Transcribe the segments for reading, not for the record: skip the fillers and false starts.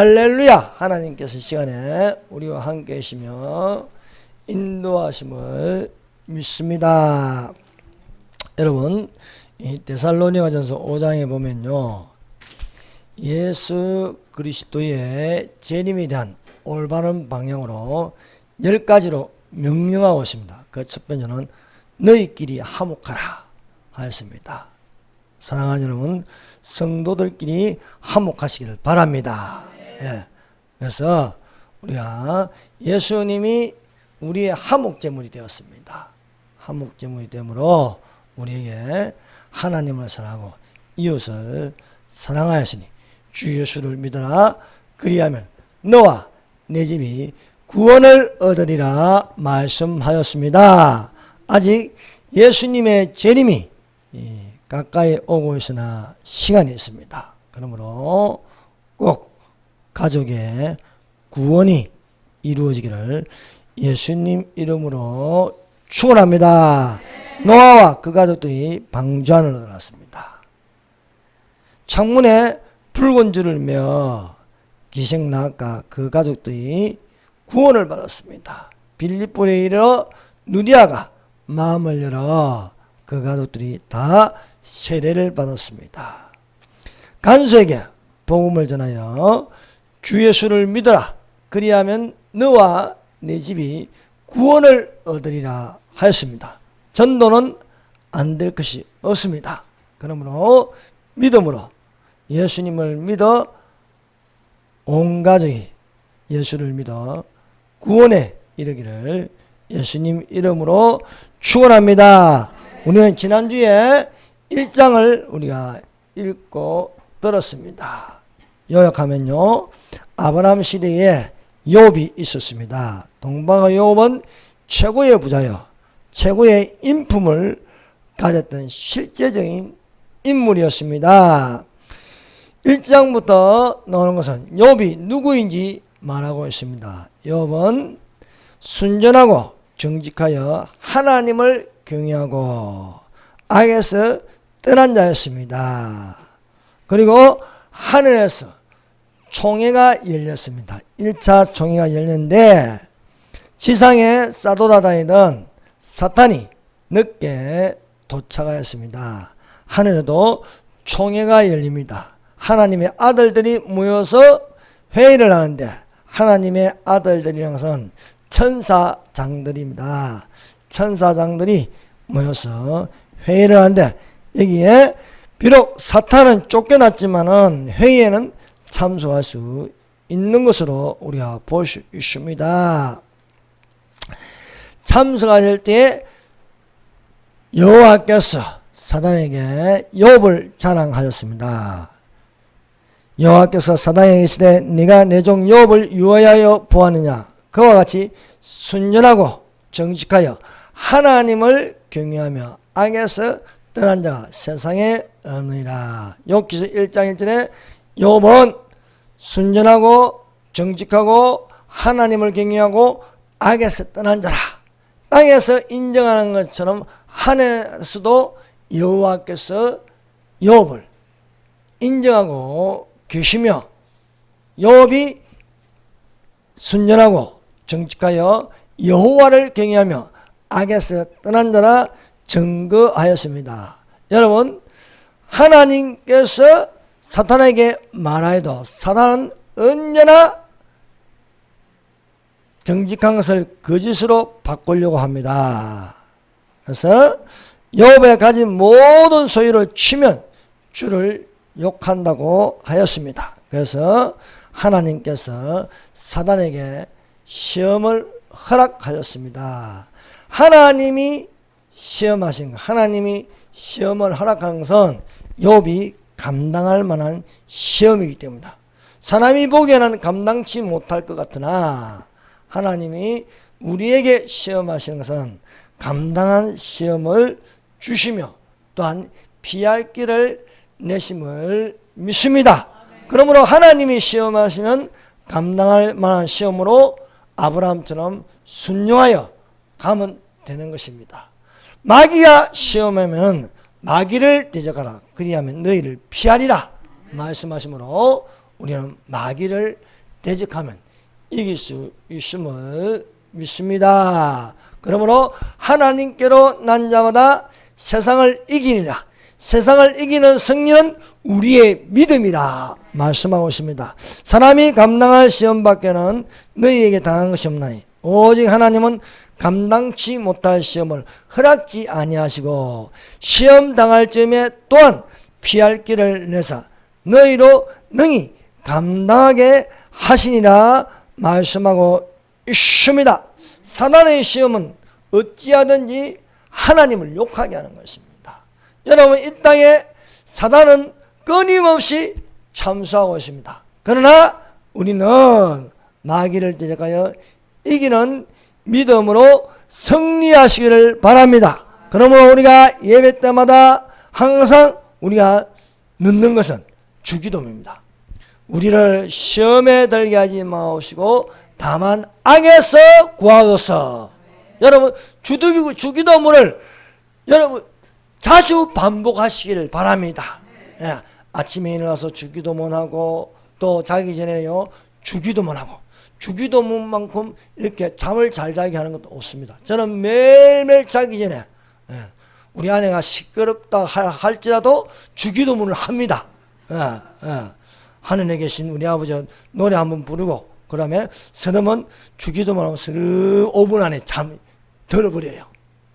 할렐루야! 하나님께서 이 시간에 우리와 함께 계시며 인도하심을 믿습니다. 여러분, 이 데살로니가전서 5장에 보면요, 예수 그리스도의 재림에 대한 올바른 방향으로 10가지로 명령하고 있습니다. 그 첫 번째는 너희끼리 화목하라 하였습니다. 사랑하는 여러분, 성도들끼리 화목하시기를 바랍니다. 예. 그래서 우리가 예수님이 우리의 화목제물이 되었습니다. 화목제물이 되므로 우리에게 하나님을 사랑하고 이웃을 사랑하였으니 주 예수를 믿어라. 그리하면 너와 내 집이 구원을 얻으리라 말씀하였습니다. 아직 예수님의 재림이 가까이 오고 있으나 시간이 있습니다. 그러므로 꼭 가족의 구원이 이루어지기를 예수님 이름으로 축원합니다. 노아와 그 가족들이 방주안을 얻어놨습니다. 창문에 붉은 줄을 메어 기생나가 그 가족들이 구원을 받았습니다. 빌립보에 이르러 누디아가 마음을 열어 그 가족들이 다 세례를 받았습니다. 간수에게 복음을 전하여 주 예수를 믿어라. 그리하면 너와 내 집이 구원을 얻으리라 하였습니다. 전도는 안 될 것이 없습니다. 그러므로 믿음으로 예수님을 믿어 온 가족이 예수를 믿어 구원에 이르기를 예수님 이름으로 축원합니다. 우리는 지난주에 1장을 우리가 읽고 들었습니다. 요약하면요, 아브라함 시대에 욥이 있었습니다. 동방의 욥은 최고의 부자요, 최고의 인품을 가졌던 실제적인 인물이었습니다. 1장부터 나오는 것은 욥이 누구인지 말하고 있습니다. 욥은 순전하고 정직하여 하나님을 경외하고 악에서 떠난 자였습니다. 그리고 하늘에서 총회가 열렸습니다. 1차 총회가 열렸는데 지상에 싸돌아다니던 사탄이 늦게 도착하였습니다. 하늘에도 총회가 열립니다. 하나님의 아들들이 모여서 회의를 하는데, 하나님의 아들들이라는 것은 천사장들입니다. 천사장들이 모여서 회의를 하는데, 여기에 비록 사탄은 쫓겨났지만은 회의에는 참석할 수 있는 것으로 우리가 볼 수 있습니다. 참석하실 때 여호와께서 사단에게 욥을 자랑하셨습니다. 여호와께서 사단에게 이르시되 네가 내 종 욥을 유하여 보았느냐. 그와 같이 순전하고 정직하여 하나님을 경외하며 악에서 떠난 자가 세상에 없느니라. 욥기서 1장 1절에 욥은 순전하고 정직하고 하나님을 경외하고 악에서 떠난 자라. 땅에서 인정하는 것처럼 하늘에서도 여호와께서 욥을 인정하고 계시며, 욥이 순전하고 정직하여 여호와를 경외하며 악에서 떠난 자라 증거하였습니다. 여러분, 하나님께서 사탄에게 말하여도 사탄은 언제나 정직한 것을 거짓으로 바꾸려고 합니다. 그래서 욥에 가진 모든 소유를 치면 주를 욕한다고 하였습니다. 그래서 하나님께서 사단에게 시험을 허락하셨습니다. 하나님이 시험하신, 하나님이 시험을 허락한 것은 욥이 감당할 만한 시험이기 때문이다. 사람이 보기에는 감당치 못할 것 같으나 하나님이 우리에게 시험하시는 것은 감당한 시험을 주시며 또한 피할 길을 내심을 믿습니다. 그러므로 하나님이 시험하시면 감당할 만한 시험으로 아브라함처럼 순종하여 가면 되는 것입니다. 마귀가 시험하면 마귀를 대적하라. 그리하면 너희를 피하리라 말씀하시므로 우리는 마귀를 대적하면 이길 수 있음을 믿습니다. 그러므로 하나님께로 난 자마다 세상을 이기니라. 세상을 이기는 승리는 우리의 믿음이라 말씀하고 있습니다. 사람이 감당할 시험 밖에는 너희에게 당한 것이 없나니 오직 하나님은 감당치 못할 시험을 허락지 아니하시고 시험 당할 즈음에 또한 피할 길을 내사 너희로 능히 감당하게 하시니라 말씀하고 있습니다. 사단의 시험은 어찌하든지 하나님을 욕하게 하는 것입니다. 여러분, 이 땅에 사단은 끊임없이 참수하고 있습니다. 그러나 우리는 마귀를 대적하여 이기는 믿음으로 승리하시기를 바랍니다. 그러므로 우리가 예배 때마다 항상 우리가 넣는 것은 주기도입니다. 우리를 시험에 들게 하지 마옵시고 다만 악에서 구하소서. 여러분, 주기도문을 여러분 자주 반복하시기를 바랍니다. 예, 아침에 일어나서 주기도문하고 또 자기 전에요 주기도문하고 주기도문만큼 이렇게 잠을 잘 자게 하는 것도 없습니다. 저는 매일매일 자기 전에 우리 아내가 시끄럽다 할지라도 주기도문을 합니다. 하늘에 계신 우리 아버지 노래 한번 부르고 그 다음에 서름은 주기도문하면 스르 5분 안에 잠 들어버려요.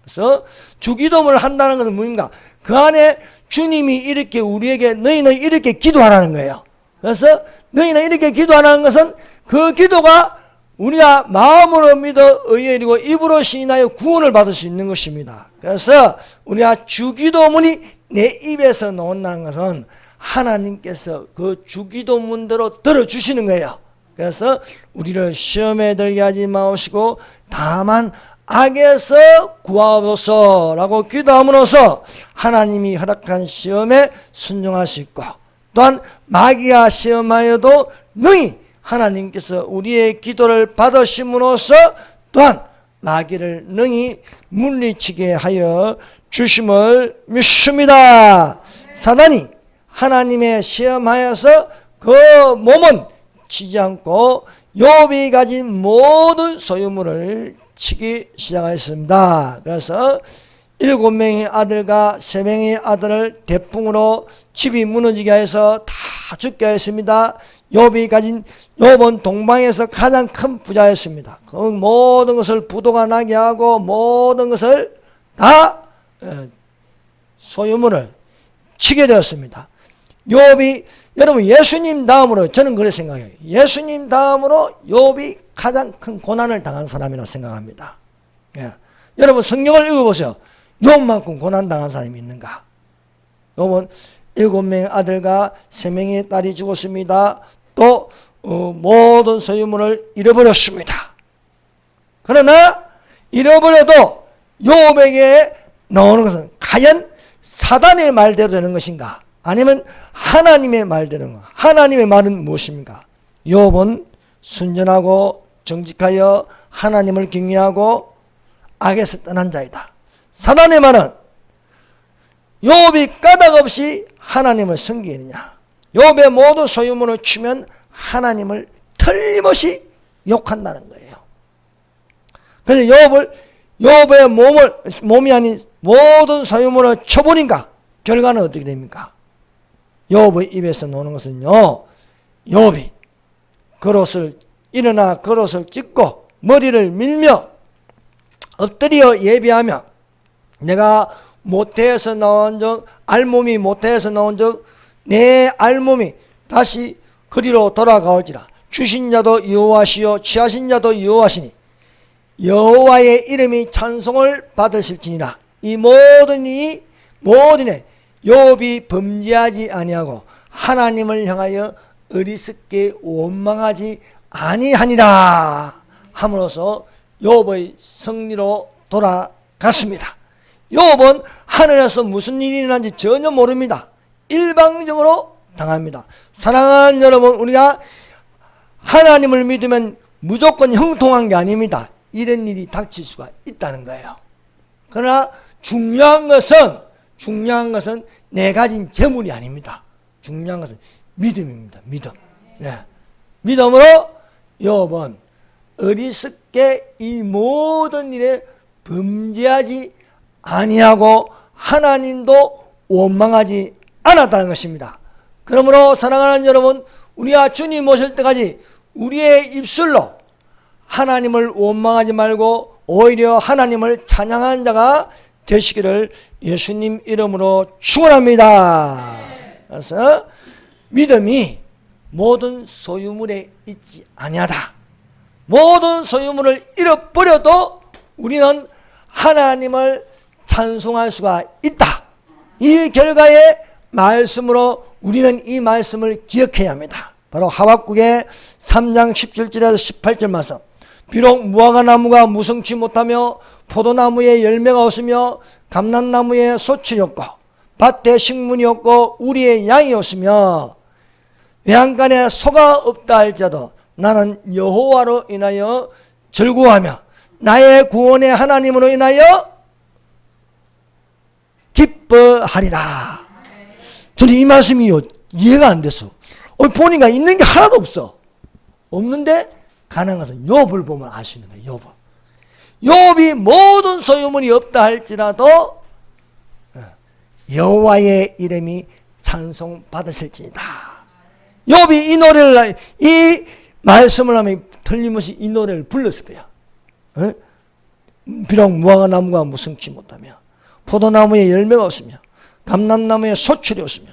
그래서 주기도문을 한다는 것은 뭡니까? 그 안에 주님이 이렇게 우리에게 너희는 이렇게 기도하라는 거예요. 그래서 너희는 이렇게 기도하라는 것은 그 기도가 우리가 마음으로 믿어 의에 이르고 입으로 시인하여 구원을 받을 수 있는 것입니다. 그래서 우리가 주기도문이 내 입에서 나온다는 것은 하나님께서 그 주기도문대로 들어주시는 거예요. 그래서 우리를 시험에 들게 하지 마시고 다만 악에서 구하소서라고 기도함으로써 하나님이 허락한 시험에 순종할 수 있고 또한 마귀가 시험하여도 능히 하나님께서 우리의 기도를 받으심으로써 또한 마귀를 능히 물리치게 하여 주심을 믿습니다. 사단이 하나님의 시험하여서 그 몸은 치지 않고 욥이 가진 모든 소유물을 치기 시작하였습니다. 그래서 7명의 아들과 3명의 아들을 대풍으로 집이 무너지게 해서 다 죽게 했습니다. 욥은 동방에서 가장 큰 부자였습니다. 그 모든 것을 부도가 나게 하고 모든 것을 다 소유물을 치게 되었습니다. 여러분 예수님 다음으로 저는 그렇게 생각해요. 예수님 다음으로 욥이 가장 큰 고난을 당한 사람이라 생각합니다. 여러분 성경을 읽어보세요. 욥만큼 고난당한 사람이 있는가? 욥은 7명의 아들과 3명의 딸이 죽었습니다. 또 모든 소유물을 잃어버렸습니다. 그러나 잃어버려도 욥에게 나오는 것은 과연 사단의 말대로 되는 것인가? 아니면 하나님의 말대로 되는 것인가? 하나님의 말은 무엇입니까? 욥은 순전하고 정직하여 하나님을 경외하고 악에서 떠난 자이다. 사단의 말은 욥이 까닭없이 하나님을 섬기느냐, 욥의 모든 소유물을 치면 하나님을 틀림없이 욕한다는 거예요. 그래서 욥의 몸이 아닌 모든 소유물을 쳐버린가? 결과는 어떻게 됩니까? 욥의 입에서 나오는 것은요, 욥이 일어나 그릇을 찢고 머리를 밀며 엎드려 예배하며 내가 모태에서 나온 적, 알몸이 모태에서 나온 적, 내 알몸이 다시 그리로 돌아가올지라. 주신 자도 여호와시요 취하신 자도 여호와시니 여호와의 이름이 찬송을 받으실지니라. 이 모든이 욥이 범죄하지 아니하고 하나님을 향하여 어리석게 원망하지 아니하니라 함으로써 욥의 승리로 돌아갔습니다. 욥은 하늘에서 무슨 일이 일어난지 전혀 모릅니다. 일방적으로 당합니다. 사랑하는 여러분, 우리가 하나님을 믿으면 무조건 형통한 게 아닙니다. 이런 일이 닥칠 수가 있다는 거예요. 그러나 중요한 것은 내 가진 재물이 아닙니다. 중요한 것은 믿음입니다. 믿음. 네. 믿음으로 욥은 어리석게 이 모든 일에 범죄하지 아니하고 하나님도 원망하지 않았다는 것입니다. 그러므로 사랑하는 여러분, 우리가 주님 오실 때까지 우리의 입술로 하나님을 원망하지 말고 오히려 하나님을 찬양하는 자가 되시기를 예수님 이름으로 축원합니다. 그래서 믿음이 모든 소유물에 있지 아니하다. 모든 소유물을 잃어버려도 우리는 하나님을 찬송할 수가 있다. 이 결과의 말씀으로 우리는 이 말씀을 기억해야 합니다. 바로 하박국의 3장 17절에서 18절 말씀. 비록 무화과 나무가 무성치 못하며 포도나무에 열매가 없으며 감람나무에 소출이 없고 밭에 식물이 없고 우리의 양이 없으며 외양간에 소가 없다 할지라도 나는 여호와로 인하여 즐거워하며 나의 구원의 하나님으로 인하여 기뻐하리라. 저는 이 말씀이 이해가 안 됐어. 보니까 있는 게 하나도 없어. 없는데 가능한 것은 욥을 보면 알 수 있는 거예요. 욥이 모든 소유물이 없다 할지라도 여호와의 이름이 찬송받으실지니라. 욥이 이 노래를, 이 말씀을 하면 틀림없이 이 노래를 불렀을 거야. 비록 무화과 나무가 무성치 못하며 포도나무에 열매가 없으며 감람나무에 소출이 없으며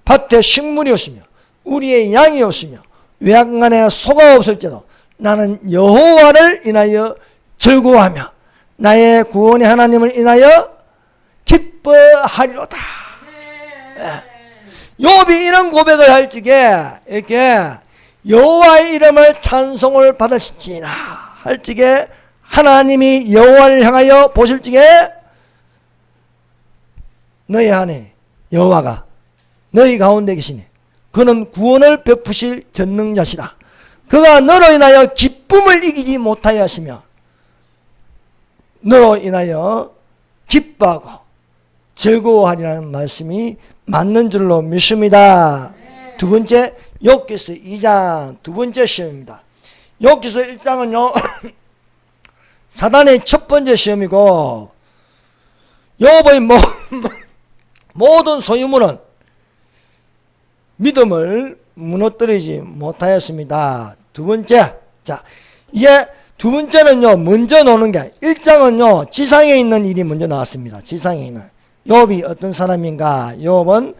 밭에 식물이 없으며 우리의 양이 없으며 외양간에 소가 없을지라도 나는 여호와를 인하여 즐거워하며 나의 구원의 하나님을 인하여 기뻐하리로다. 욥이 이런 고백을 할 적에 이렇게 여호와의 이름을 찬송을 받으시지나 할 적에 하나님이 여호와를 향하여 보실 적에 너희 안에 여호와가 너희 가운데 계시니 그는 구원을 베푸실 전능자시라. 그가 너로 인하여 기쁨을 이기지 못하여 하시며 너로 인하여 기뻐하고 즐거워하리라는 말씀이 맞는 줄로 믿습니다. 두 번째, 욥기서 2장 두 번째 시험입니다. 욥기서 1장은요 사단의 첫 번째 시험이고 욥의 모든 소유물은 믿음을 무너뜨리지 못하였습니다. 두 번째, 자, 이게 두 번째는요, 먼저 나오는 게, 1장은요, 지상에 있는 일이 먼저 나왔습니다. 지상에 있는. 욥이 어떤 사람인가? 욥은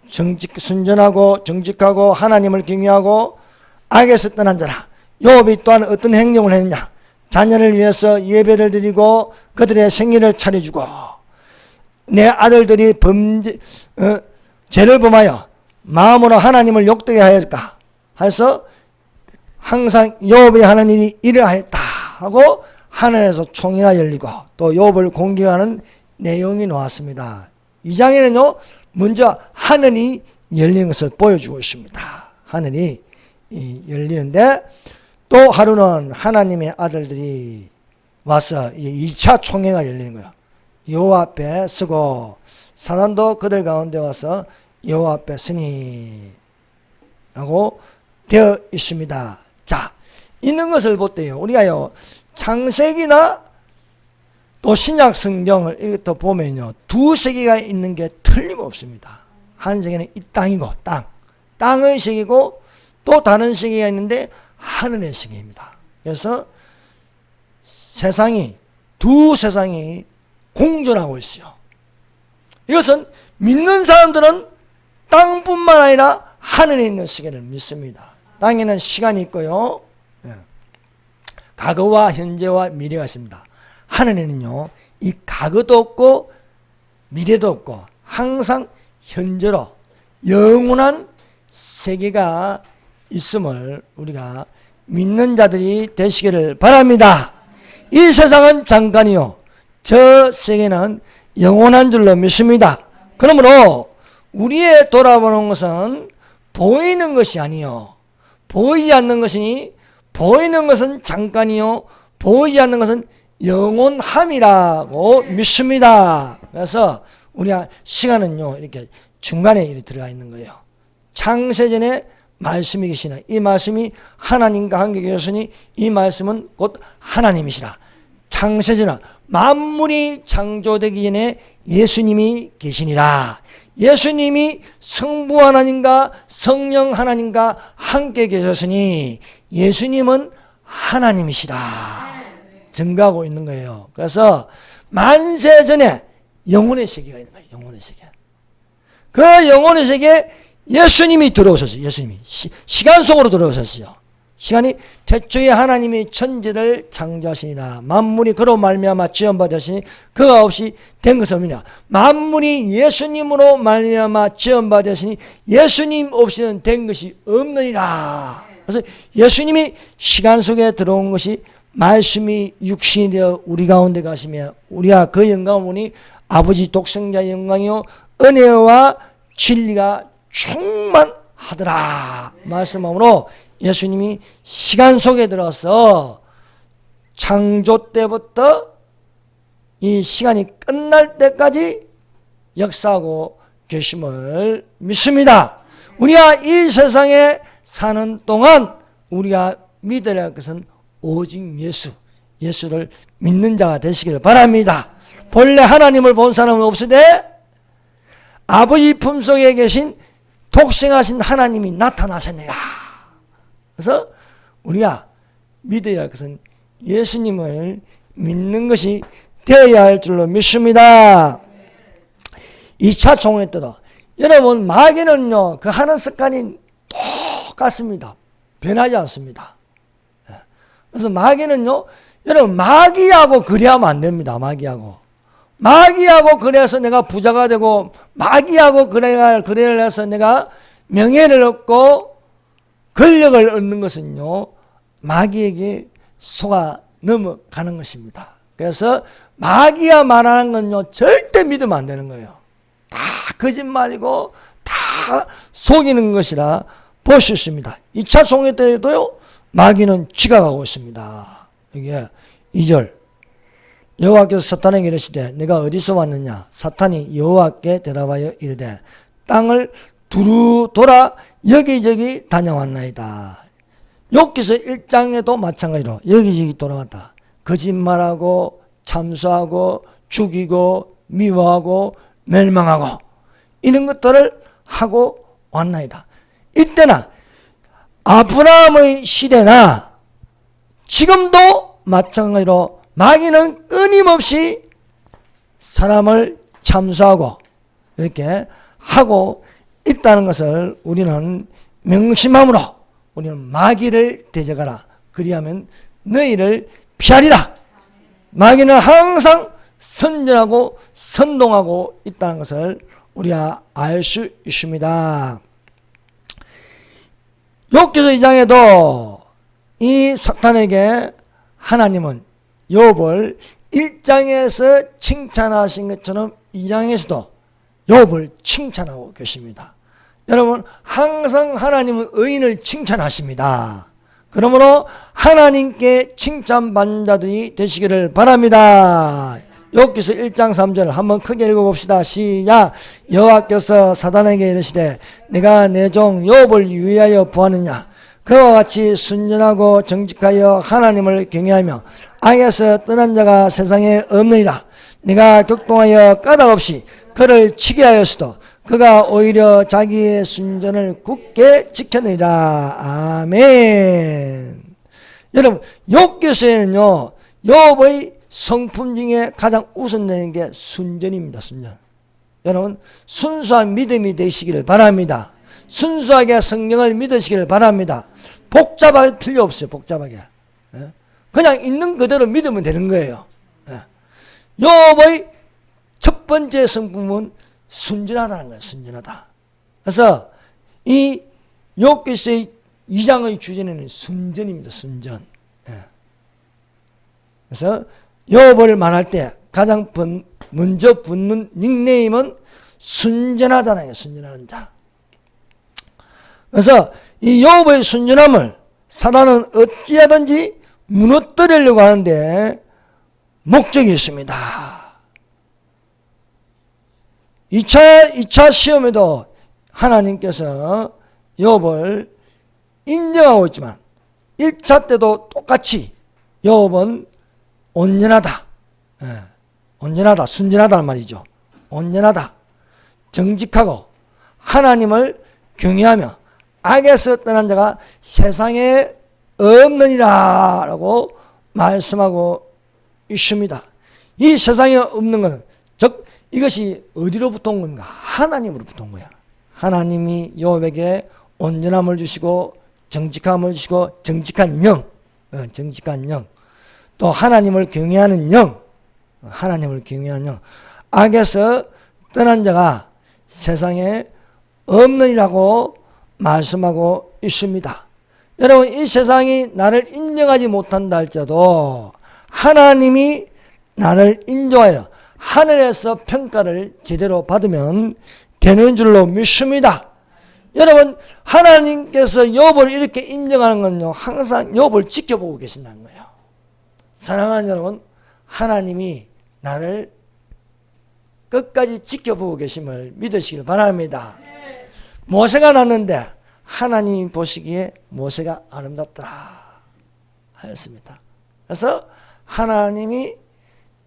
순전하고 정직하고 하나님을 경외하고 악에서 떠난 자라. 욥이 또한 어떤 행동을 했느냐? 자녀를 위해서 예배를 드리고 그들의 생일을 차려주고 내 아들들이 죄를 범하여 마음으로 하나님을 욕되게 하였을까? 해서 항상 욥이 하는 일이 이러하였다 하고 하늘에서 총회가 열리고 또 욥을 공격하는 내용이 나왔습니다. 2장에는요 먼저 하늘이 열리는 것을 보여주고 있습니다. 하늘이 열리는데 또 하루는 하나님의 아들들이 와서 2차 총회가 열리는 거예요. 여호와 앞에 서고 사단도 그들 가운데 와서 여호와 앞에 서니 라고 되어 있습니다. 자, 있는 것을 볼 때요 우리가요 창세기나 또 신약 성경을 이렇게 보면요 두 세계가 있는 게 틀림없습니다. 한 세계는 이 땅이고 땅의 세계고 또 다른 세계가 있는데 하늘의 세계입니다. 그래서 두 세상이 공존하고 있어요. 이것은 믿는 사람들은 땅뿐만 아니라 하늘에 있는 세계를 믿습니다. 땅에는 시간이 있고요. 과거와 현재와 미래가 있습니다. 하늘에는요, 이 과거도 없고 미래도 없고 항상 현재로 영원한 세계가 있음을 우리가 믿는 자들이 되시기를 바랍니다. 이 세상은 잠깐이요. 저 세계는 영원한 줄로 믿습니다. 그러므로 우리의 돌아보는 것은 보이는 것이 아니요. 보이지 않는 것이니 보이는 것은 잠깐이요. 보이지 않는 것은 영원함이라고 믿습니다. 그래서 우리가 시간은요. 이렇게 중간에 들어가 있는 거예요. 창세전에 말씀이 계시나 이 말씀이 하나님과 함께 계셨으니 이 말씀은 곧 하나님이시라. 창세전에 만물이 창조되기 전에 예수님이 계시니라. 예수님이 성부 하나님과 성령 하나님과 함께 계셨으니 예수님은 하나님이시다. 증거하고 있는 거예요. 그래서 만세 전에 영혼의 세계가 있는 거예요. 영혼의 세계. 그 영혼의 세계에 예수님이 들어오셨어요. 예수님이 시간 속으로 들어오셨어요. 시간이 태초에 하나님이 천지를 창조하시니라. 만물이 그로 말미암아 지음받으시니 그가 없이 된 것은 없느냐. 만물이 예수님으로 말미암아 지음받으시니 예수님 없이는 된 것이 없느니라. 그래서 예수님이 시간 속에 들어온 것이 말씀이 육신이 되어 우리 가운데 가시며 우리가 그 영광을 보니 아버지 독생자의 영광이요 은혜와 진리가 충만하더라. 말씀함으로 예수님이 시간 속에 들어서 창조 때부터 이 시간이 끝날 때까지 역사하고 계심을 믿습니다. 우리가 이 세상에 사는 동안 우리가 믿어야 할 것은 오직 예수를 믿는 자가 되시기를 바랍니다. 본래 하나님을 본 사람은 없으되 아버지 품속에 계신 독생하신 하나님이 나타나셨느니라. 그래서 우리가 믿어야 할 것은 예수님을 믿는 것이 되어야 할 줄로 믿습니다. 2차 총회 때도 여러분 마귀는요 그 하는 습관이 똑같습니다. 변하지 않습니다. 그래서 마귀는요 여러분 마귀하고 그래하면 안 됩니다. 마귀하고 그래서 내가 부자가 되고 마귀하고 그래를 해서 내가 명예를 얻고 권력을 얻는 것은요 마귀에게 속아 넘어가는 것입니다. 그래서 마귀가 말하는 건요 절대 믿으면 안 되는 거예요. 다 거짓말이고 다 속이는 것이라 볼 수 있습니다. 2차 총회 때에도요 마귀는 지각하고 있습니다. 이게 2절 여호와께서 사탄에게 이르시되 내가 어디서 왔느냐. 사탄이 여호와께 대답하여 이르되 땅을 두루 돌아 여기저기 다녀왔나이다. 욥기서 1장에도 마찬가지로 여기저기 돌아왔다. 거짓말하고 참수하고 죽이고 미워하고 멸망하고 이런 것들을 하고 왔나이다. 이때나 아브라함의 시대나 지금도 마찬가지로 마귀는 끊임없이 사람을 참수하고 이렇게 하고 있다는 것을 우리는 명심함으로 우리는 마귀를 대적하라. 그리하면 너희를 피하리라. 마귀는 항상 선전하고 선동하고 있다는 것을 우리가 알 수 있습니다. 욥기서 2장에도 이 사탄에게 하나님은 욥을 1장에서 칭찬하신 것처럼 2장에서도 욥을 칭찬하고 계십니다. 여러분 항상 하나님은 의인을 칭찬하십니다. 그러므로 하나님께 칭찬받는 자들이 되시기를 바랍니다. 욥기서 1장 3절 한번 크게 읽어봅시다. 시작. 여호와께서 사탄에게 이르시되 내가 내 종 욥을 유의하여 보았느냐. 그와 같이 순전하고 정직하여 하나님을 경외하며 악에서 떠난 자가 세상에 없느니라. 내가 격동하여 까닭없이 그를 치게 하였어도 그가 오히려 자기의 순전을 굳게 지켰느니라. 아멘. 여러분 욥기서에는요 욥의 성품 중에 가장 우선되는 게 순전입니다. 순전. 여러분 순수한 믿음이 되시기를 바랍니다. 순수하게 성경을 믿으시기를 바랍니다. 복잡할 필요 없어요. 복잡하게. 그냥 있는 그대로 믿으면 되는 거예요. 욥의 첫 번째 성품은 순전하다는 거예요. 순전하다. 그래서 이 욥기서의 2장의 주제는 순전입니다. 순전. 그래서 욥을 말할 때 가장 먼저 붙는 닉네임은 순전하잖아요. 순전한 자. 그래서 이 욥의 순전함을 사단은 어찌하든지 무너뜨리려고 하는데 목적이 있습니다. 2차 시험에도 하나님께서 욥을 인정하고 있지만 1차 때도 똑같이 욥은 온전하다. 온전하다. 순전하다는 말이죠. 온전하다. 정직하고 하나님을 경외하며 악에서 떠난 자가 세상에 없느니라 라고 말씀하고 있습니다. 이 세상에 없는 것은 즉 이것이 어디로부터 온 건가? 하나님으로부터 온 거야. 하나님이 욥에게 온전함을 주시고 정직함을 주시고 정직한 영, 또 하나님을 경외하는 영, 하나님을 경외하는 영, 악에서 떠난 자가 세상에 없느니라고 말씀하고 있습니다. 여러분, 이 세상이 나를 인정하지 못한다 할지라도 하나님이 나를 인정하여 하늘에서 평가를 제대로 받으면 되는 줄로 믿습니다. 여러분, 하나님께서 욥을 이렇게 인정하는 건요, 항상 욥을 지켜보고 계신다는 거예요. 사랑하는 여러분, 하나님이 나를 끝까지 지켜보고 계심을 믿으시길 바랍니다. 모세가 났는데 하나님이 보시기에 모세가 아름답더라 하였습니다. 그래서 하나님이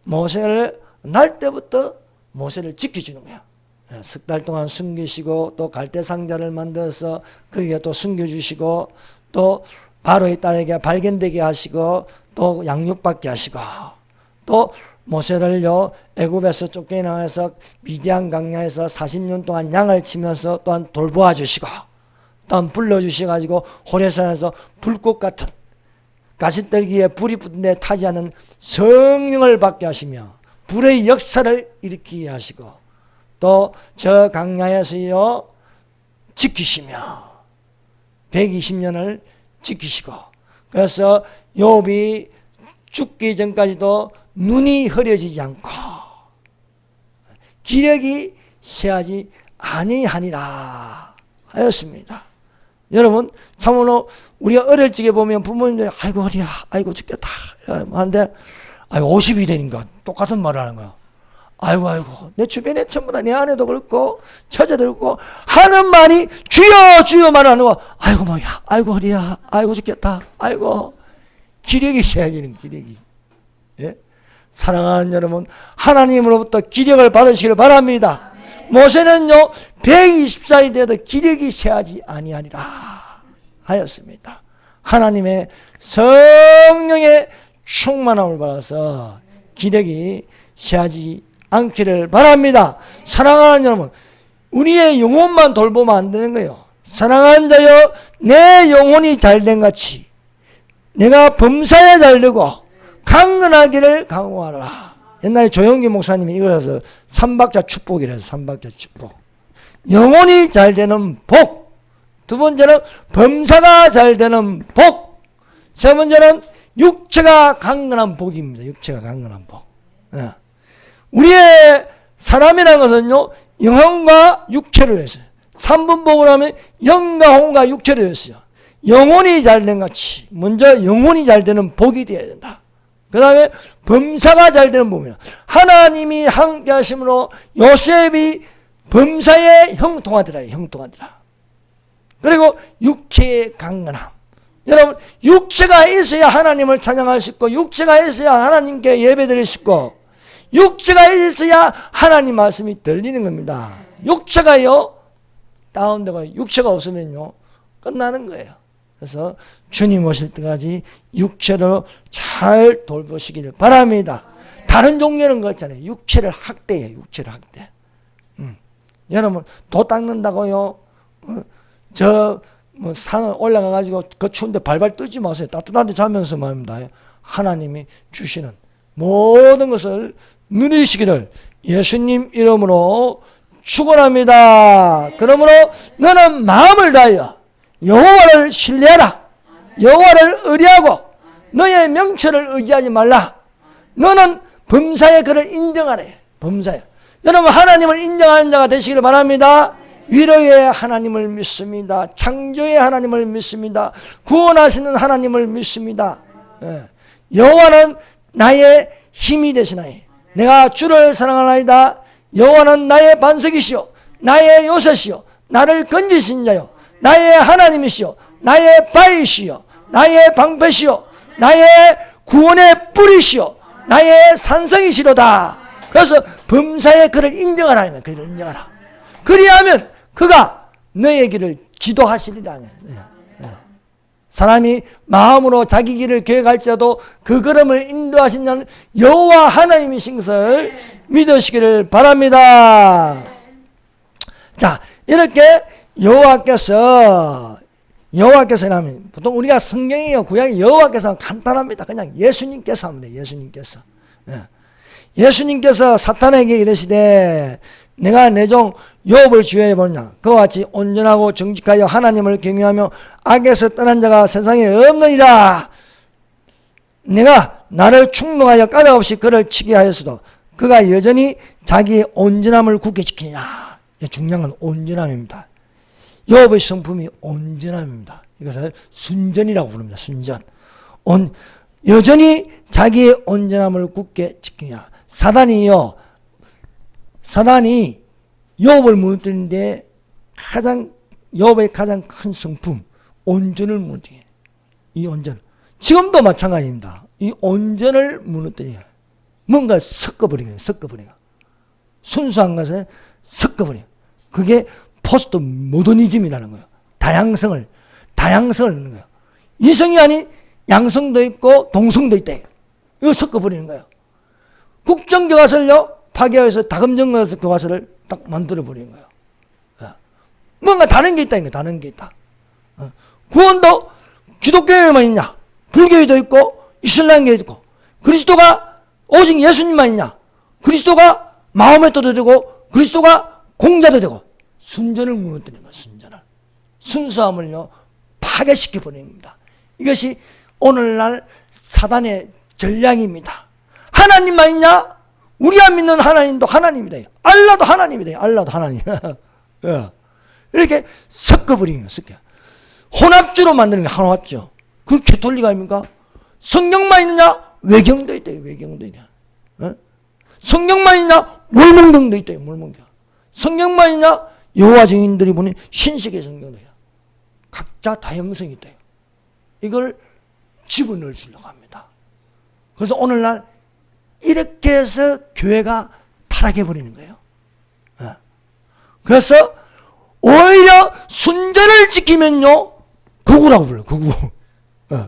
모세를 날 때부터 모세를 지켜주는 거야. 석 달 동안 숨기시고 또 갈대상자를 만들어서 거기에 또 숨겨주시고 또 바로의 딸에게 발견되게 하시고 또 양육받게 하시고 또 모세를요 애굽에서 쫓겨나서 미디안 광야에서 40년 동안 양을 치면서 또한 돌보아 주시고 또한 불러주셔가지고 호레산에서 불꽃 같은 가시떨기에 불이 붙는데 타지 않은 성령을 받게 하시며 불의 역사를 일으키게 하시고 또 저 광야에서요 지키시며 120년을 지키시고 그래서 욥이 죽기 전까지도 눈이 흐려지지 않고 기력이 쇠하지 아니하니라 하였습니다. 여러분, 참으로 우리가 어릴 적에 보면 부모님들이 아이고 허리야, 아이고 죽겠다 하는데 아이고 50이 되니까 똑같은 말을 하는 거야. 아이고 내 주변에 전부 다 내 아내도 그렇고 처제도 그렇고 하는 말이 주여 주여 말하는 거. 아이고 뭐야, 아이고 허리야, 아이고 죽겠다, 아이고 기력이 쇠해지는 기력이. 예? 사랑하는 여러분, 하나님으로부터 기력을 받으시길 바랍니다. 모세는요 120살이 되어도 기력이 쇠하지 아니하니라 하였습니다. 하나님의 성령의 충만함을 받아서 기력이 쇠하지 않기를 바랍니다. 사랑하는 여러분, 우리의 영혼만 돌보면 안 되는 거예요. 사랑하는 자여, 내 영혼이 잘된 같이 내가 범사에 잘되고 강건하기를 강구하라. 옛날에 조영기 목사님이 이걸 해서 삼박자 축복이라서 삼박자 축복. 영혼이 잘되는 복. 두 번째는 범사가 잘되는 복. 세 번째는 육체가 강건한 복입니다. 육체가 강건한 복. 우리의 사람이라는 것은요 영혼과 육체로 했어요. 3분복을 하면 영과 혼과 육체로 했어요. 영혼이 잘된 같이 먼저 영혼이 잘되는 복이 되어야 된다. 그 다음에 범사가 잘되는 복이다. 하나님이 함께 하심으로 요셉이 범사에 형통하더라. 그리고 육체의 강건함. 여러분, 육체가 있어야 하나님을 찬양할 수 있고 육체가 있어야 하나님께 예배드릴 수 있고 육체가 있어야 하나님 말씀이 들리는 겁니다. 육체가요 다운되고 육체가 없으면요 끝나는 거예요. 그래서 주님 오실 때까지 육체로 잘 돌보시기를 바랍니다. 다른 종교는 그렇잖아요. 육체를 학대해요. 육체를 학대. 여러분, 도 닦는다고요 뭐 산을 올라가가지고 그 추운데 발발 뜨지 마세요. 따뜻한 데 자면서 말입니다. 하나님이 주시는 모든 것을 누리시기를 예수님 이름으로 축원합니다. 그러므로 너는 마음을 다하여 여호와를 신뢰하라. 여호와를 의뢰하고 너의 명철을 의지하지 말라. 너는 범사의 그를 인정하래. 범사에. 여러분, 하나님을 인정하는 자가 되시기를 바랍니다. 위로의 하나님을 믿습니다. 창조의 하나님을 믿습니다. 구원하시는 하나님을 믿습니다. 여호와는 나의 힘이 되시나이. 내가 주를 사랑하나이다. 여호와는 나의 반석이시오 나의 요새시오 나를 건지신 자요 나의 하나님이시오 나의 바위시여, 나의 방패시여, 나의 구원의 뿌리시여, 나의 산성이시로다. 그래서 범사에 그를 인정하라. 그를 인정하라. 그리하면 그가 너의 길을 기도하시리라. 사람이 마음으로 자기 길을 계획할지라도 그 걸음을 인도하시는 여호와 하나님이신 것을 믿으시기를 바랍니다. 자, 이렇게 여호와께서 하면 보통 우리가 성경이요 구약의 여호와께서 간단합니다. 그냥 예수님께서 하면 돼요. 예수님께서 사탄에게 이르시되 내가 내 종 욥을 주의해 보느냐. 그와 같이 온전하고 정직하여 하나님을 경외하며 악에서 떠난 자가 세상에 없느니라. 내가 나를 충동하여 까닭 없이 그를 치게 하였어도 그가 여전히 자기의 온전함을 굳게 지키느냐. 중요한 건 온전함입니다. 욥의 성품이 온전함입니다. 이것을 순전이라고 부릅니다. 순전. 여전히 자기의 온전함을 굳게 지키냐. 사단이 욥을 무너뜨리는데 욥의 가장 큰 성품, 온전을 무너뜨려요. 이 온전. 지금도 마찬가지입니다. 이 온전을 무너뜨려요. 뭔가 섞어버리는 거예요. 순수한 것에 섞어버려요. 그게 포스트 모더니즘이라는 거예요. 다양성을 넣는 거예요. 이성이 아닌 양성도 있고 동성도 있다. 이거 섞어버리는 거예요. 국정교과서를요, 파괴해서 다금정교과서 교과서를 딱 만들어버리는 거예요. 뭔가 다른 게 있다. 다른 게 있다. 구원도 기독교에만 있냐? 불교에도 있고, 이슬람교에도 있고, 그리스도가 오직 예수님만 있냐? 그리스도가 마호메트도 되고, 그리스도가 공자도 되고, 순전을 무너뜨리는 거예요. 순수함을요, 파괴시켜버리는 겁니다. 이것이 오늘날 사단의 전략입니다. 하나님만 있냐? 우리가 믿는 하나님도 하나님이다. 알라도 하나님이다. 알라도 하나님. 이렇게 섞어버리는 거예요. 혼합주로 만드는 게 혼합주. 그 캐톨릭 아닙니까? 성경만 있느냐? 외경도 있다. 외경도 있냐? 성경만 있냐? 물몽경도 있다. 물몽경. 성경만 있냐? 여호와 증인들이 보는 신세계 성경도 있냐? 각자 다양성이 있다. 이걸 집어넣을 주려고 합니다. 그래서 오늘날 이렇게 해서 교회가 타락해버리는 거예요. 그래서 오히려 순전을 지키면요, 극우라고 불러요. 극우.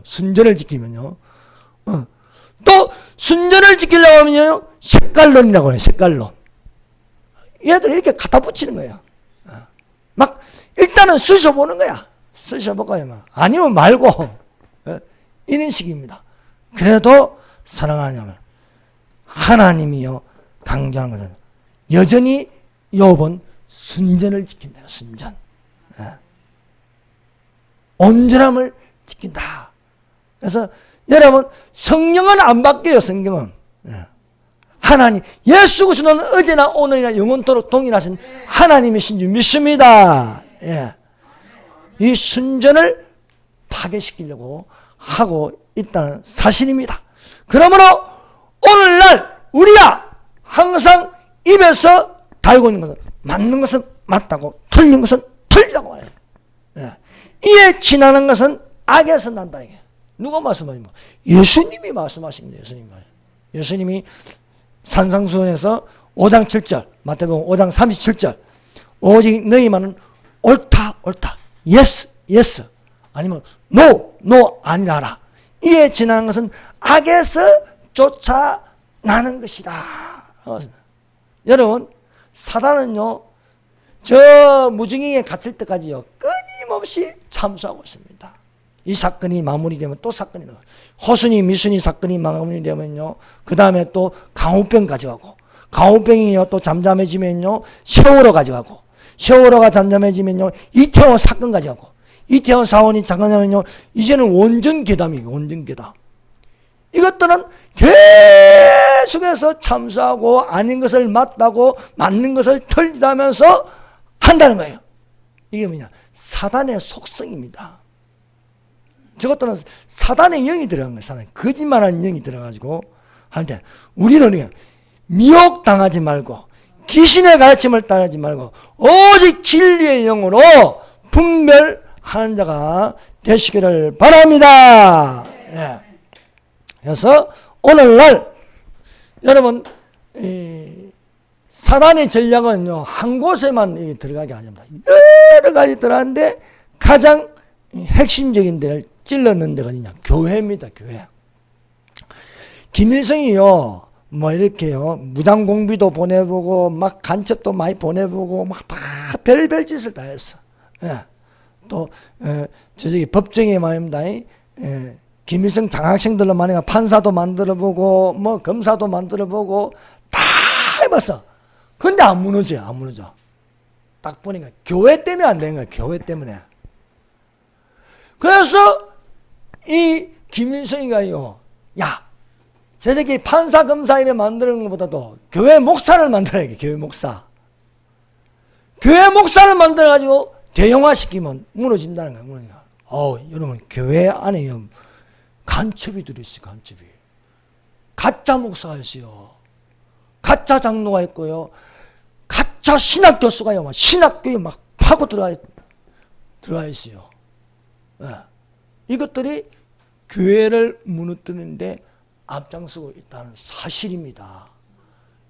순전을 지키면요. 또 순전을 지키려고 하면요, 색깔론이라고 해요. 색깔론. 얘들 이렇게 갖다 붙이는 거예요. 막 일단은 쑤셔보는 거야. 쑤셔볼까요? 아니면 말고. 이런 식입니다. 그래도 사랑하냐면 하나님이요 강조하는 것은 여전히 욥은 순전을 지킨다. 순전. 온전함을 지킨다. 그래서 여러분 성령은 안 바뀌어요. 성경은. 하나님 예수 그리스도는 어제나 오늘이나 영원토록 동일하신 하나님이신 줄 믿습니다. 이 순전을 파괴시키려고 하고 있다는 사실입니다. 그러므로 오늘날 우리가 항상 입에서 달고 있는 것은 맞는 것은 맞다고 틀린 것은 틀리다고 해요. 이에 지나는 것은 악에서 난다. 이게. 누가 말씀하십니까? 예수님이 말씀하십니다. 예수님이 산상수훈에서 5장 7절, 마태복음 5장 37절, 오직 너희만은 옳다, yes, 아니면 no, 아니라라. 이에 지나는 것은 악에서 쫓아나는 것이다. 여러분, 사단은요, 저 무중생에 갇힐 때까지요, 끊임없이 참수하고 있습니다. 이 사건이 마무리되면 또 사건이 나와요. 호순이, 미순이 사건이 마무리되면요, 그 다음에 또 강우병 가져가고, 강우병이요, 또 잠잠해지면요, 세월호 가져가고, 세월호가 잠잠해지면요, 이태원 사건 가져가고, 이태원 사원이 잠깐만요, 이제는 원전괴담이에요. 원전괴담. 이것들은 계속해서 참수하고 아닌 것을 맞다고 맞는 것을 틀리다면서 한다는 거예요. 이게 뭐냐? 사단의 속성입니다. 저것들은 사단의 영이 들어간 거예요. 사단. 거짓말하는 영이 들어가지고 하는데 우리는 그냥 미혹당하지 말고 귀신의 가르침을 따르지 말고 오직 진리의 영으로 분별하라 하는 자가 되시기를 바랍니다. 예. 그래서 오늘날 여러분 사단의 전략은요 한 곳에만 들어가게 아닙니다. 여러 가지 들어가는데 가장 핵심적인 데를 찔렀는 데가 어디냐? 교회입니다. 교회. 김일성이요 뭐 이렇게요 무장공비도 보내보고 막 간첩도 많이 보내보고 막 다 별별 짓을 다 했어. 예. 또 저기 법정에 말입니다. 김일성 장학생들로 만약에 판사도 만들어보고 뭐 검사도 만들어보고 다 해봤어. 근데 안 무너져. 안 무너져. 딱 보니까 교회 때문에 안 되는 거야. 교회 때문에. 그래서 이 김일성이가요 야 저렇게 판사 검사 이래 만드는 것보다도 교회 목사를 만들어야 돼. 교회 목사. 교회 목사를 만들어가지고 대형화시키면 무너진다는 거야. 무너져. 여러분 교회 안에 간첩이 들어있어요. 간첩이. 가짜 목사가 있어요. 가짜 장로가 있고요. 가짜 신학 교수가요. 막 신학교에 막 파고 들어가 있어요. 네. 이것들이 교회를 무너뜨리는데 앞장서고 있다는 사실입니다.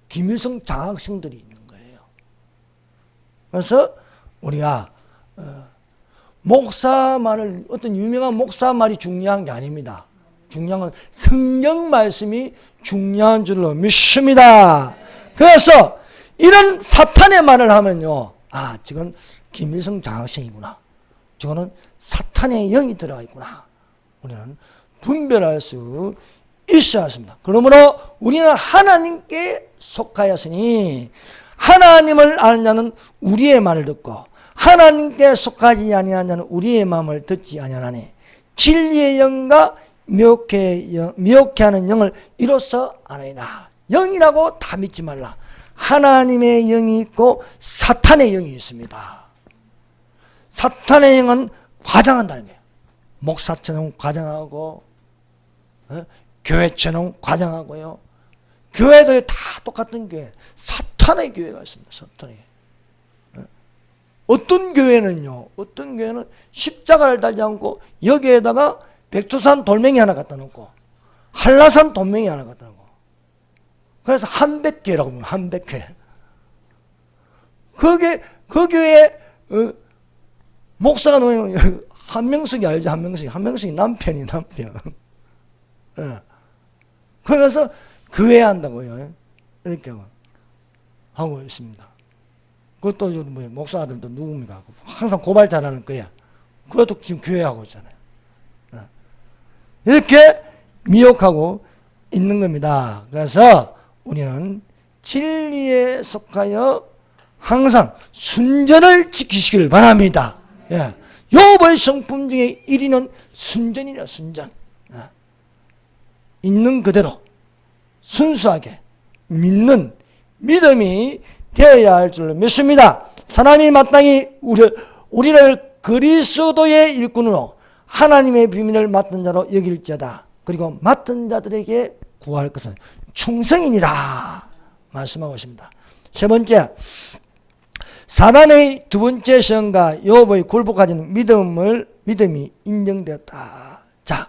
김일성 장학생들이 있는 거예요. 그래서 우리가 목사 말을 어떤 유명한 목사 말이 중요한 게 아닙니다. 중요한 건 성경 말씀이 중요한 줄로 믿습니다. 그래서 이런 사탄의 말을 하면요 저건 김일성 장학생이구나. 저거는 사탄의 영이 들어가 있구나. 우리는 분별할 수 있어야 합니다. 그러므로 우리는 하나님께 속하였으니 하나님을 아는 자는 우리의 말을 듣고 하나님께 속하지 아니하는 자는 우리의 마음을 듣지 아니하나니 진리의 영과 미혹해하는 영을 이로써 아느니라. 영이라고 다 믿지 말라. 하나님의 영이 있고 사탄의 영이 있습니다. 사탄의 영은 과장한다는 거예요. 목사처럼 과장하고 교회처럼 과장하고요. 교회도 다 똑같은 교회. 사탄의 교회가 있습니다. 사탄의 교회. 어떤 교회는요. 어떤 교회는 십자가를 달지 않고 여기에다가 백두산 돌멩이 하나 갖다 놓고 한라산 돌멩이 하나 갖다 놓고 그래서 한백교회라고 합니다. 한백교회. 그 교회에 목사가 놓으면 한명숙이 알죠? 한명숙이 남편이 남편. 예. 그래서 교회한다고요. 이렇게 하고 있습니다. 그것도 뭐 목사들도 누굽니까? 항상 고발 잘하는 거야. 그것도 지금 교회하고 있잖아요. 예. 이렇게 미혹하고 있는 겁니다. 그래서 우리는 진리에 속하여 항상 순전을 지키시길 바랍니다. 예. 욥의 성품 중에 1위는 순전이라 순전. 있는 그대로 순수하게 믿는 믿음이 되어야 할 줄로 믿습니다. 사람이 마땅히 우리를 그리스도의 일꾼으로 하나님의 비밀을 맡은 자로 여길지어다. 그리고 맡은 자들에게 구할 것은 충성이니라 말씀하고 있습니다. 세 번째, 사단의 두 번째 시험과 욥의 굴복하지는 믿음이 인정되었다. 자,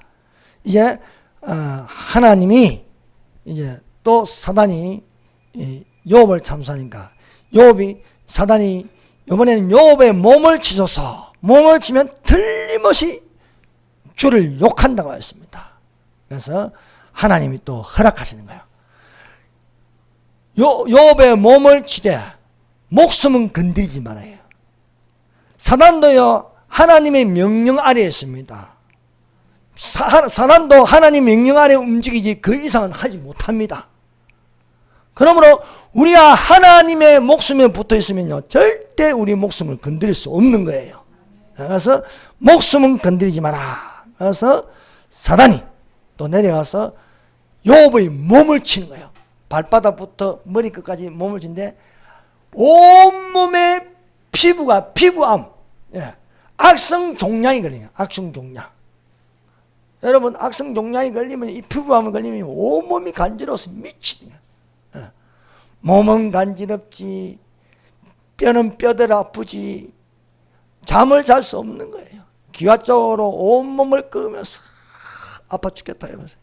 이제 하나님이 이제 또 사단이 욥을 참수하니까 사단이 이번에는 욥의 몸을 치셔서 몸을 치면 틀림없이 주를 욕한다고 했습니다. 그래서 하나님이 또 허락하시는 거예요. 욥의 몸을 치되 목숨은 건드리지 말아요. 사단도요 하나님의 명령 아래에 있습니다. 사단도 하나님 명령 아래 움직이지 그 이상은 하지 못합니다. 그러므로 우리가 하나님의 목숨에 붙어 있으면요 절대 우리 목숨을 건드릴 수 없는 거예요. 그래서 목숨은 건드리지 마라. 그래서 사단이 또 내려가서 욥의 몸을 치는 거예요. 발바닥부터 머리끝까지 몸을 치는데 온몸에 피부암, 악성종양이 걸려요. 악성종양. 여러분 악성종양이 걸리면 이 피부암을 걸리면 온몸이 간지러워서 미치는 거예요. 몸은 간지럽지, 뼈는 뼈대로 아프지, 잠을 잘 수 없는 거예요. 기하적으로 온몸을 끄면서 아파 죽겠다 이러면서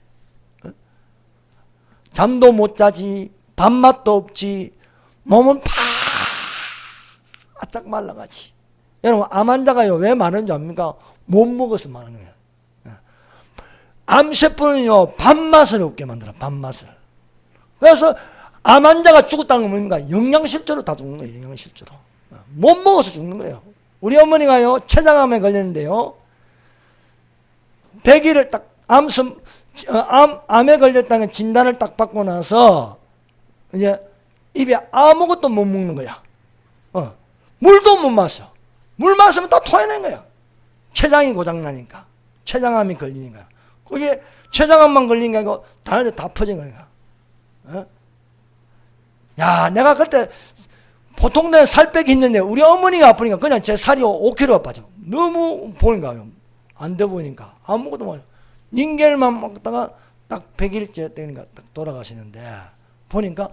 잠도 못 자지, 밥맛도 없지, 몸은 바짝 말라가지. 여러분, 암 환자가요, 왜 많은지 압니까? 못 먹어서 많은 거예요. 암세포는요, 밥맛을 없게 만들어, 밥맛을. 그래서 암 환자가 죽었다는 건 뭡니까? 영양실조로 다 죽는 거예요, 영양실조로. 못 먹어서 죽는 거예요. 우리 어머니가요, 췌장암에 걸렸는데요, 100일을 딱 암에 걸렸다는 진단을 딱 받고 나서 이제 입에 아무것도 못 먹는 거야. 물도 못 마셔. 물 마시면 또 토해낸 거야. 췌장이 고장나니까. 췌장암이 걸리니까. 그게 췌장암만 걸린 게 아니고 다른 데 다 퍼진 거야. 야, 내가 그때 보통 내가 살 빼기 힘든데 우리 어머니가 아프니까 그냥 제 살이 5kg가 빠져. 너무 보니까 안 돼 보이니까 아무것도 못. 닌겔만 먹다가 딱 100일째 되니까 딱 돌아가시는데 보니까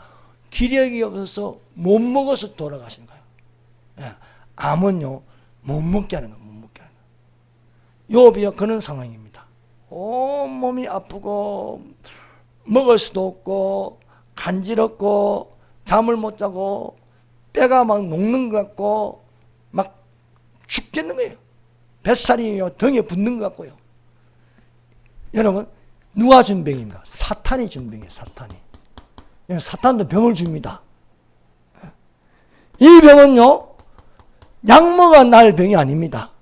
기력이 없어서 못 먹어서 돌아가시는 거예요. 예. 암은요, 못 먹게 하는 거예요. 못 먹게 하는 거예요. 욥이요, 그런 상황입니다. 온몸이 아프고 먹을 수도 없고 간지럽고 잠을 못 자고 뼈가 막 녹는 것 같고 막 죽겠는 거예요. 뱃살이요, 등에 붙는 것 같고요. 여러분, 누가 준 병입니까? 사탄이 준 병이에요. 사탄이. 사탄도 병을 줍니다. 이 병은요, 약 먹어 나을 병이 아닙니다.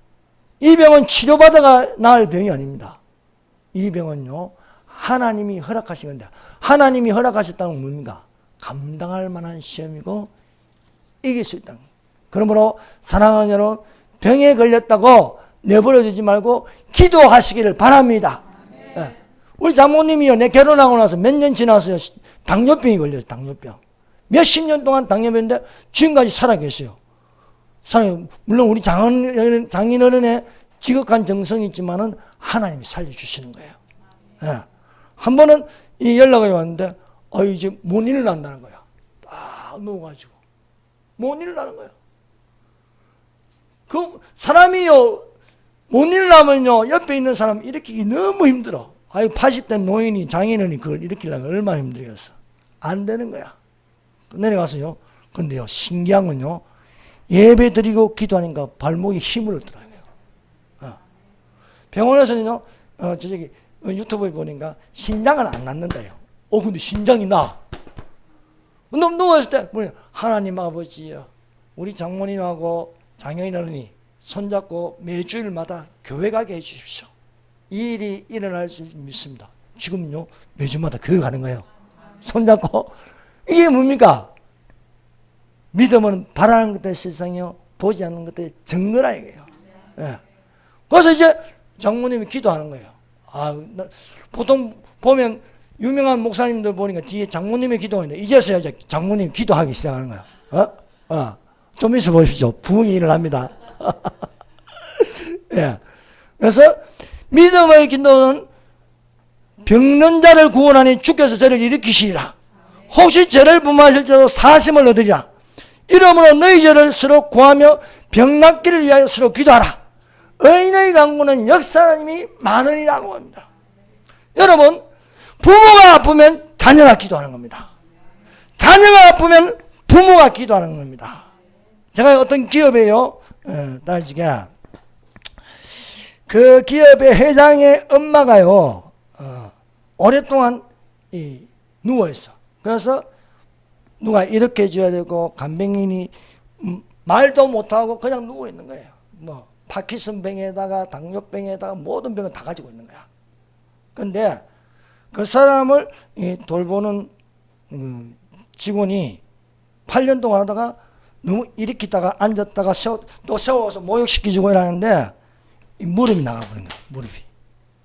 이 병은 치료받아가 나을 병이 아닙니다. 이 병은요, 하나님이 허락하신 건데, 하나님이 허락하셨다는 건 뭡니까? 감당할 만한 시험이고 이길 수 있다는 거예요. 그러므로 사랑하는 여러분, 병에 걸렸다고 내버려 두지 말고 기도하시기를 바랍니다. 예. 우리 장모님이요, 내 결혼하고 나서 몇 년 지나서요, 당뇨병이 걸렸어요. 당뇨병. 몇십 년 동안 당뇨병인데 지금까지 살아계세요. 물론 우리 장인어른의 지극한 정성이 있지만은 하나님이 살려주시는 거예요. 예. 한 번은 이 연락이 왔는데, 이제 못 일어난다는 거야. 딱 누워가지고. 못 일어나는 거야. 그 사람이요, 못 일어나면요, 옆에 있는 사람 일으키기 너무 힘들어. 80대 노인이, 장인어른이 그걸 일으키려면 얼마나 힘들겠어. 안 되는 거야. 내려가서요. 근데요, 신기한 건요, 예배 드리고 기도하니까 발목에 힘을 얻더라고요. 병원에서는요, 유튜브에 보니까 신장은 안 낫는다요. 근데 신장이 나. 누워있을 때, 하나님 아버지요, 우리 장모님하고 장인어른이 손잡고 매주일마다 교회 가게 해주십시오. 이 일이 일어날 줄 믿습니다. 지금요, 매주마다 교회 가는 거예요. 손잡고. 이게 뭡니까? 믿음은 바라는 것들 세상이요, 보지 않는 것들 증거라 이거예요. 예. 그래서 이제 장모님이 기도하는 거예요. 보통 보면 유명한 목사님들 보니까 뒤에 장모님이 기도하는데 이제서야 이제 장모님이 기도하기 시작하는 거야. 좀 있어 보십시오. 부흥이 일어납니다. 예. 그래서 믿음의 기도는 병든 자를 구원하니 주께서 저를 일으키시리라. 혹시 저를 부모하실지라도 사심을 얻으리라. 이러므로 너희 죄를 서로 구하며 병 낫기를 위하여 서로 기도하라. 의인의 강구는 역사님이 많으리라고 합니다. 여러분, 부모가 아프면 자녀가 기도하는 겁니다. 자녀가 아프면 부모가 기도하는 겁니다. 제가 어떤 기업에요, 딸지게 그 기업의 회장의 엄마가요, 오랫동안 누워있어. 그래서 누가 이렇게 해줘야 되고, 간병인이 말도 못하고 그냥 누워있는 거예요. 파킨슨병에다가 당뇨병에다가 모든 병을 다 가지고 있는 거야. 근데 그 사람을 돌보는 직원이 8년 동안 하다가 너무 일으키다가 앉았다가 또 세워서 모욕시키고 이러는데 무릎이 나가버린 거야. 무릎이.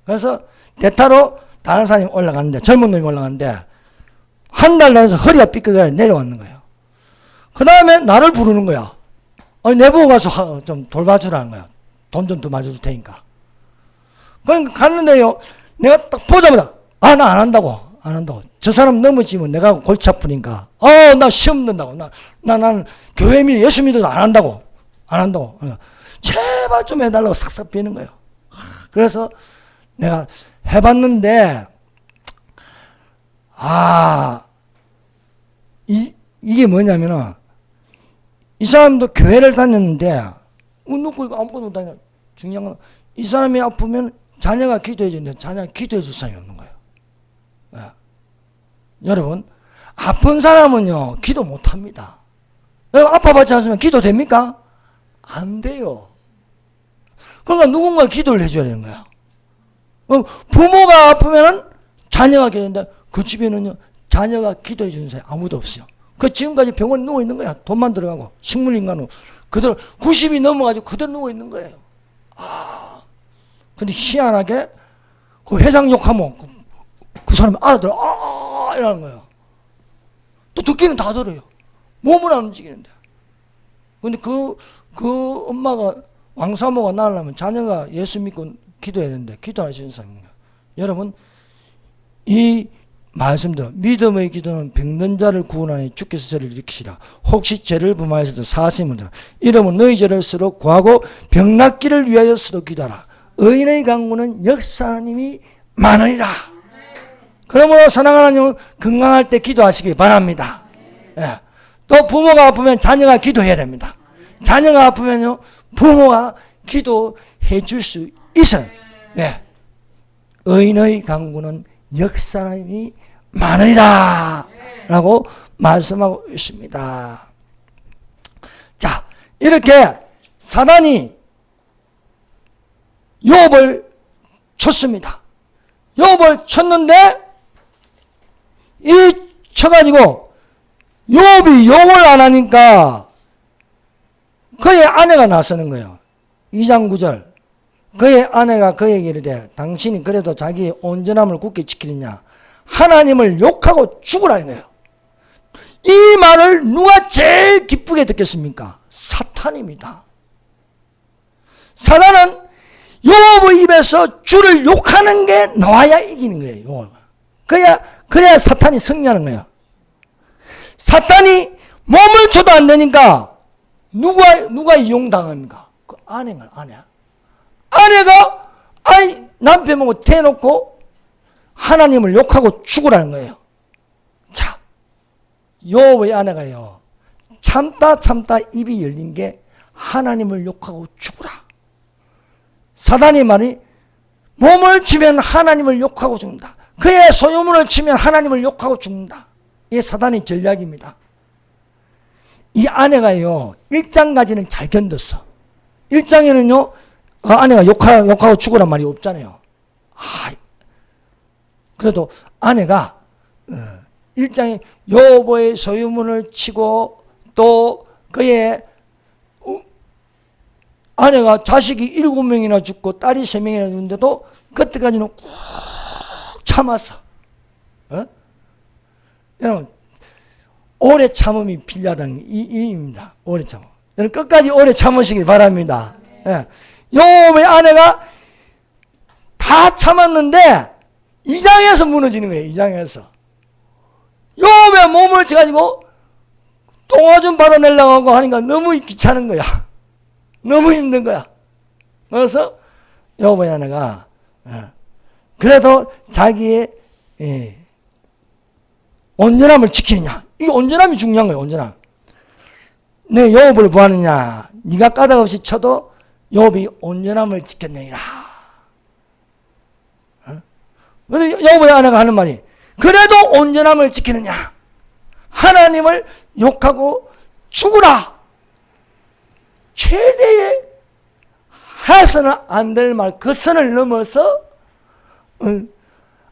그래서 대타로 다른 사람이 올라갔는데, 젊은 놈이 올라갔는데 한 달 나서 허리가 삐끗해 내려왔는 거예요. 그 다음에 나를 부르는 거야. 내보고 가서 좀 돌봐주라는 거야. 돈 좀 더 맞을 테니까. 그러니까 갔는데요, 내가 딱 보자마자 나 안 한다고. 저 사람 넘어지면 내가 골치 아프니까 나 시험 든다고. 나는 교회 예수 믿어도 안 한다고. 제발 좀 해달라고 싹싹 비는 거예요. 그래서 내가 해봤는데, 이게 뭐냐면은, 이 사람도 교회를 다녔는데, 놓고 이거 아무것도 못 다녀. 중요한 건, 이 사람이 아프면 자녀가 기도해 주는데, 자녀가 기도해 줄 사람이 없는 거예요. 네. 여러분, 아픈 사람은요, 기도 못 합니다. 여러분, 아파봤지 않으면 기도 됩니까? 안 돼요. 그러니까 누군가 기도를 해줘야 되는 거야. 부모가 아프면은 자녀가 기도하는데 그 집에는요, 자녀가 기도해 주는 사람이 아무도 없어요. 그 지금까지 병원에 누워 있는 거야. 돈만 들어가고, 식물인간으로. 그대로 90이 넘어가지고 그대로 누워 있는 거예요. 근데 희한하게 그 회장 욕하면 그 사람이 알아들어. 이러는 거예요. 또 듣기는 다 들어요. 몸은 안 움직이는데. 근데 그 엄마가, 왕사모가 나으려면 자녀가 예수 믿고 기도해야 되는데, 기도 안 해주는 사람입니다. 여러분, 이 말씀도, 믿음의 기도는 병든 자를 구원하니 주께서 저를 일으키시라. 혹시 죄를 범하여서도 사하심을 들어. 이러면 너희 죄를 스스로 구하고 병 낫기를 위하여 스스로 기도하라. 의인의 강구는 역사 하나님이 많으리라. 그러므로 사랑하는 하나님은 건강할 때 기도하시기 바랍니다. 예. 또 부모가 아프면 자녀가 기도해야 됩니다. 자녀가 아프면요, 부모가 기도해 줄 수 있어요. 네. 의인의 강구는 역사 하나님이 많으리라 라고 말씀하고 있습니다. 자, 이렇게 사단이 욥을 쳤습니다. 욥을 쳤는데, 이 쳐가지고 욥이 욕을 안 하니까 그의 아내가 나서는 거예요. 2장 9절. 그의 아내가 그에게 이르되 당신이 그래도 자기의 온전함을 굳게 지키느냐, 하나님을 욕하고 죽으라는 거예요. 이 말을 누가 제일 기쁘게 듣겠습니까? 사탄입니다. 사탄은 욥의 입에서 주를 욕하는 게 나와야 이기는 거예요. 그래야 사탄이 승리하는 거예요. 사탄이 몸을 줘도 안 되니까 누가 이용당합니까? 그 아내가, 아내가 남편하고 대놓고 하나님을 욕하고 죽으라는 거예요. 자, 욥의 아내가요, 참다 입이 열린 게 하나님을 욕하고 죽으라. 사단이 말이 몸을 주면 하나님을 욕하고 죽는다. 그의 소유물을 치면 하나님을 욕하고 죽는다. 이게 사단의 전략입니다. 이 아내가요, 1장까지는 잘 견뎠어. 1장에는요, 아내가 욕하고 죽으란 말이 없잖아요. 그래도 아내가 1장에 욥의 소유물을 치고, 또 그의 아내가 자식이 7명이나 죽고 딸이 3명이나 죽는데도 그때까지는 꾹 참았어. 여러분, 오래 참음이 필요하다는意입니다. 오래 참음. 여러분, 끝까지 오래 참으시기 바랍니다. 예. 욥의 아내가 다 참았는데 2장에서 무너지는 거예요. 2장에서 욥의 몸을 쳐가지고 똥어 좀 받아내려고 하고 하니까 너무 귀찮은 거야. 너무 힘든 거야. 그래서 욥의 아내가 그래도 자기의 온전함을 지키느냐. 이 온전함이 중요한 거예요. 온전함. 내 욥을 보았느냐. 네가 까닭없이 쳐도 욥이 온전함을 지켰느니라. 그런데 욥의 아내가 하는 말이, 그래도 온전함을 지키느냐. 하나님을 욕하고 죽으라. 최대의 해서는 안 될 말, 그 선을 넘어서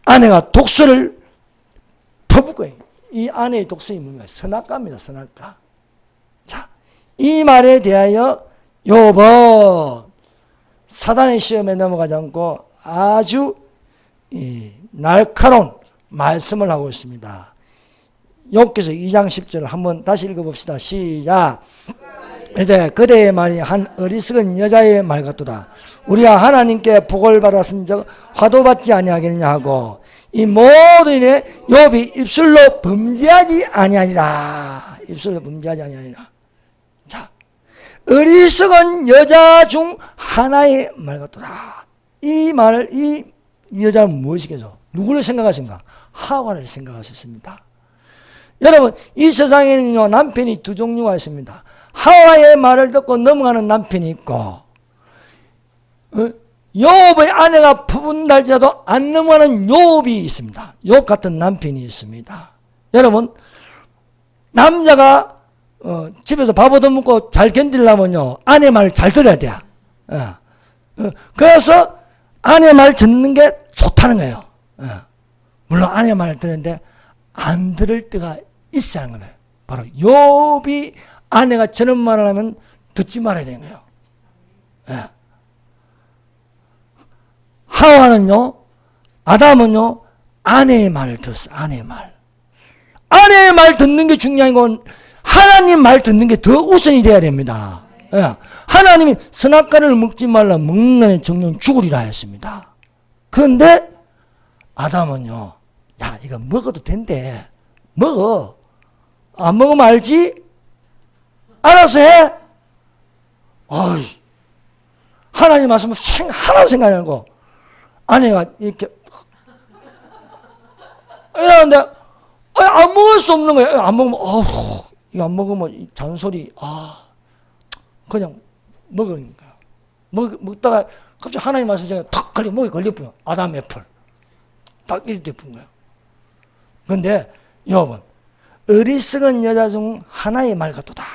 아내가 독서를 퍼붓고, 이 아내의 독서이 뭔가 선악가입니다. 선악가. 자, 이 말에 대하여 욥은 사단의 시험에 넘어가지 않고 아주 날카로운 말씀을 하고 있습니다. 욥기서 2장 10절을 한번 다시 읽어봅시다. 시작. 이제 그대의 말이 한 어리석은 여자의 말 같도다. 우리가 하나님께 복을 받았은 적 화도 받지 아니하겠느냐 하고, 이 모든 일에 욥이 입술로 범죄하지 아니하니라. 입술로 범죄하지 아니하니라. 자, 어리석은 여자 중 하나의 말 같도다. 이 말을 이 여자는 무엇이겠죠? 누구를 생각하신가? 하와를 생각하셨습니다. 여러분, 이 세상에는요, 남편이 두 종류가 있습니다. 하와의 말을 듣고 넘어가는 남편이 있고, 요업의 아내가 부분달지라도 안 넘어가는 요업이 있습니다. 요업 같은 남편이 있습니다. 여러분, 남자가 집에서 밥 얻어먹고 잘 견디려면요, 아내 말 잘 들어야 돼요. 그래서 아내 말 듣는 게 좋다는 거예요. 물론 아내 말 듣는데 안 들을 때가 있어야 하는 거예요. 바로 욥이 아내가 저런 말을 하면 듣지 말아야 되는 거예요. 하와는요, 아담은요, 아내의 말을 들었어요. 아내의 말. 아내의 말 듣는 게 중요한 건 하나님 말 듣는 게 더 우선이 돼야 됩니다. 하나님이 선악과를 먹지 말라, 먹는 날에 정령 죽으리라 했습니다. 그런데 아담은요, 야, 이거 먹어도 된대. 먹어. 안 먹으면 알지? 알아서 해. 어이, 하나님 말씀은 하나도 생각이 안 나고, 아내가 이렇게, 이러는데, 안 먹을 수 없는 거예요. 안 먹으면, 이거 안 먹으면 이 잔소리, 그냥 먹은 거예요. 먹다가 갑자기 하나님 말씀에 탁 걸려, 목에 걸려버려. 아담 애플. 딱 이렇게 푼 거예요. 그런데, 여러분, 어리석은 여자 중 하나의 말 같도다.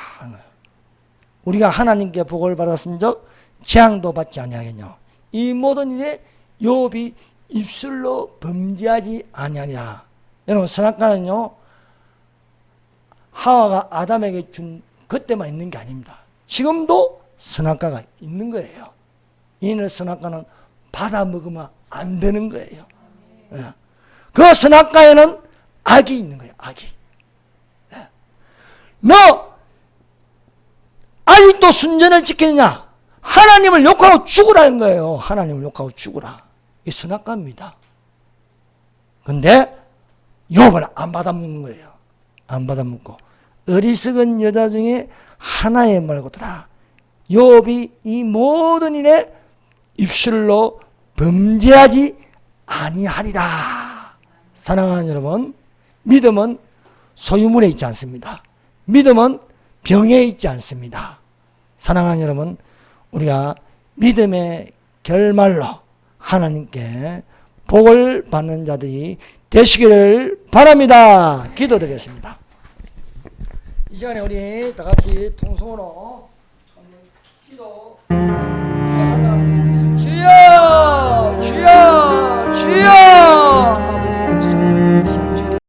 우리가 하나님께 복을 받았은 적 재앙도 받지 아니하겠냐. 이 모든 일에 욥이 입술로 범죄하지 아니하리라. 여러분, 선악과는요, 하와가 아담에게 준 그때만 있는 게 아닙니다. 지금도 선악과가 있는 거예요. 이는 선악과는 받아 먹으면 안 되는 거예요. 그 선악과에는 악이 있는 거예요. 악이. 너 아직도 순전을 지키느냐? 하나님을 욕하고 죽으라는 거예요. 하나님을 욕하고 죽으라. 이 선악과입니다. 근데 욥을 안 받아먹는 거예요. 안 받아먹고 어리석은 여자 중에 하나의 말고도다. 욥이 이 모든 일에 입술로 범죄하지 아니하리라. 사랑하는 여러분, 믿음은 소유물에 있지 않습니다. 믿음은 병에 있지 않습니다. 사랑하는 여러분, 우리가 믿음의 결말로 하나님께 복을 받는 자들이 되시기를 바랍니다. 기도드리겠습니다. 이 시간에 우리 다 같이 통성으로 기도